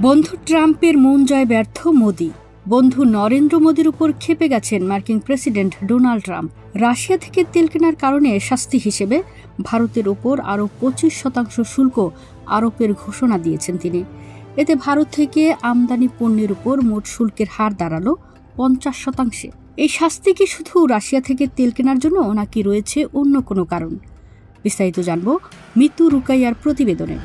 বন্ধু ট্রাম্পের মন জয় ব্যর্থ মোদি। বন্ধু নরেন্দ্র মোদির উপর ক্ষেপে গেছেন মার্কিন প্রেসিডেন্ট ডোনাল্ড ট্রাম্প। রাশিয়া থেকে তেল কেনার কারণে শাস্তি হিসেবে ভারতের ওপর আরও 25% শুল্ক আরোপের ঘোষণা দিয়েছেন তিনি। এতে ভারত থেকে আমদানি পণ্যের উপর মোট শুল্কের হার দাঁড়ালো 50%। এই শাস্তি কি শুধু রাশিয়া থেকে তেল কেনার জন্য, নাকি রয়েছে অন্য কোনো কারণ? বিস্তারিত জানব মিতু রুকাইয়ার প্রতিবেদনে।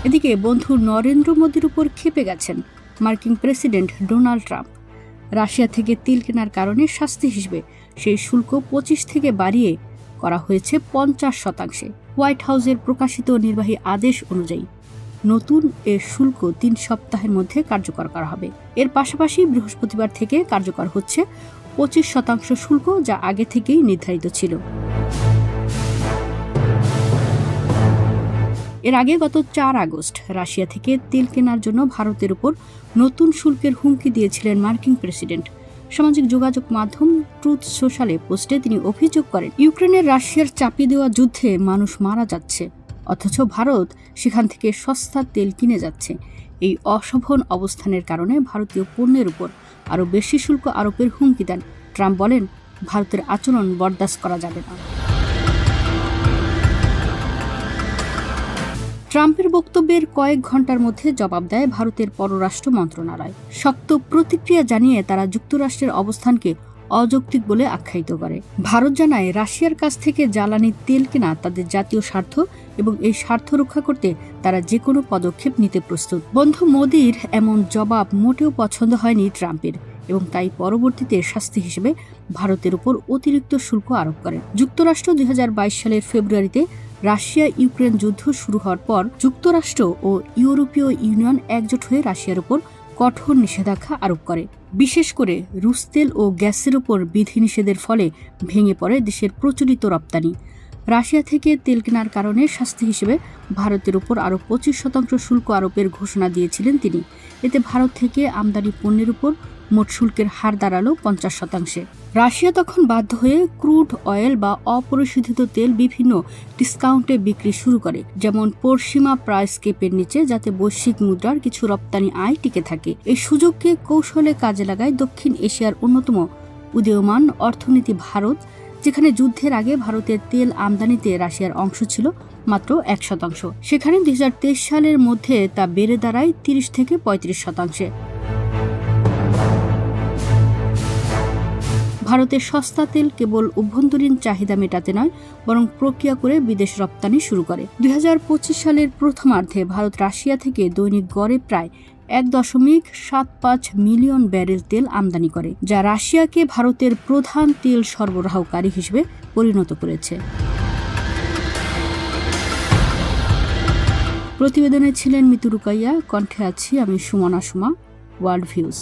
এদিকে বন্ধু নরেন্দ্র মোদির উপর ক্ষেপে গেছেন মার্কিন প্রেসিডেন্ট ডোনাল্ড ট্রাম্প। রাশিয়া থেকে তেল কেনার কারণে শাস্তি হিসেবে সেই শুল্ক 25 থেকে বাড়িয়ে করা হয়েছে 50%। হোয়াইট হাউসের প্রকাশিত নির্বাহী আদেশ অনুযায়ী নতুন এ শুল্ক 3 সপ্তাহের মধ্যে কার্যকর করা হবে। এর পাশাপাশি বৃহস্পতিবার থেকে কার্যকর হচ্ছে 25% শুল্ক, যা আগে থেকেই নির্ধারিত ছিল। এর আগে গত 4 আগস্ট রাশিয়া থেকে তেল কেনার জন্য ভারতের উপর নতুন শুল্কের হুমকি দিয়েছিলেন মার্কিন প্রেসিডেন্ট। সামাজিক যোগাযোগ মাধ্যম ট্রুথ সোশ্যালে পোস্টে তিনি অভিযোগ করেন, ইউক্রেনের রাশিয়ার চাপিয়ে দেওয়া যুদ্ধে মানুষ মারা যাচ্ছে, অথচ ভারত সেখান থেকে সস্তা তেল কিনে যাচ্ছে। এই অশোভন অবস্থানের কারণে ভারতীয় পণ্যের উপর আরও বেশি শুল্ক আরোপের হুমকি দেন ট্রাম্প। বলেন, ভারতের আচরণ বরদাস্ত করা যাবে না। ট্রাম্পের বক্তব্যের কয়েক ঘন্টার মধ্যে জবাব দেয় ভারতের পররাষ্ট্র মন্ত্রণালয়। শক্ত প্রতিক্রিয়া জানিয়ে তারা যুক্তরাষ্ট্রের অবস্থানকে অযৌক্তিক বলে আখ্যায়িত করে। ভারত জানায়, রাশিয়ার কাছ থেকে জ্বালানি তেল কেনা তাদের জাতীয় স্বার্থ এবং এই স্বার্থ রক্ষা করতে তারা যে কোনো পদক্ষেপ নিতে প্রস্তুত। বন্ধু মোদির এমন জবাব মোটেও পছন্দ হয়নি ট্রাম্পের, এবং তাই পরবর্তীতে শাস্তি হিসেবে ভারতের উপর অতিরিক্ত শুল্ক আরোপ করেন। যুক্তরাষ্ট্র 2022 সালের ফেব্রুয়ারিতে রাশিয়া ইউক্রেন যুদ্ধ শুরু হওয়ার পর যুক্তরাষ্ট্র ও ইউরোপীয় ইউনিয়ন একজোট হয়ে রাশিয়ার উপর কঠোর নিষেধাজ্ঞা আরোপ করে। বিশেষ করে রুশ তেল ও গ্যাসের উপর বিধিনিষেধের ফলে ভেঙে পড়ে দেশের প্রচলিত রপ্তানি। রাশিয়া থেকে তেল কেনার কারণে শাস্তি হিসেবে ভারতের উপর আরও 25% শুল্ক আরোপের ঘোষণা দিয়েছিলেন তিনি। এতে ভারত থেকে আমদানি পণ্যের উপর মোট শুল্কের হার দাঁড়ালো 50%। রাশিয়া তখন বাধ্য হয়ে ক্রুড অয়েল বা অপরিশোধিত তেল বিভিন্ন ডিসকাউন্টে বিক্রি শুরু করে, যেমন পশ্চিমা প্রাইস কেপের নিচে, যাতে বৈশ্বিক মুদ্রার কিছু রপ্তানি আয় টিকে থাকে। এই সুযোগকে কৌশলে কাজে লাগায় দক্ষিণ এশিয়ার অন্যতম উদীয়মান অর্থনীতি ভারত, যেখানে যুদ্ধের আগে ভারতের তেল আমদানিতে রাশিয়ার অংশ ছিল মাত্র 1%। সেখানে 2023 সালের মধ্যে তা বেড়ে দাঁড়ায় 30 থেকে 35%। ভারতের সস্তা তেল কেবল অভ্যন্তরীণ চাহিদা মেটাতে নয়, বরং প্রক্রিয়া করে বিদেশ রপ্তানি শুরু করে। 2025 সালের প্রথমার্ধে ভারত রাশিয়া থেকে দৈনিক গড়ে প্রায় 1.75 মিলিয়ন ব্যারেল তেল আমদানি করে, যা রাশিয়াকে ভারতের প্রধান তেল সরবরাহকারী হিসেবে পরিণত করেছে। প্রতিবেদনে ছিলেন মিতু রুকাইয়া, কণ্ঠে আছি আমি সুমনা সুমা, ওয়ার্ল্ড ভিউজ।